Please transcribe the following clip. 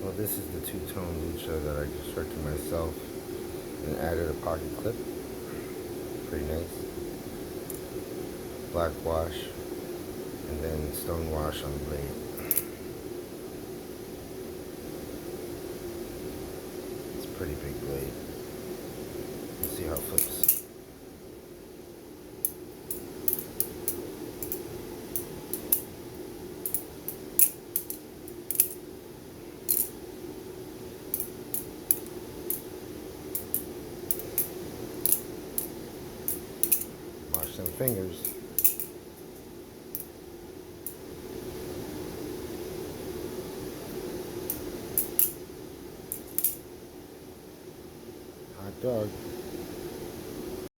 Well, this is the two-tone lucha that I constructed myself and added a pocket clip. Pretty nice. Black wash and then stone wash on the blade. It's a pretty big blade. Let's see how it flips. Wash them fingers. Hot dog.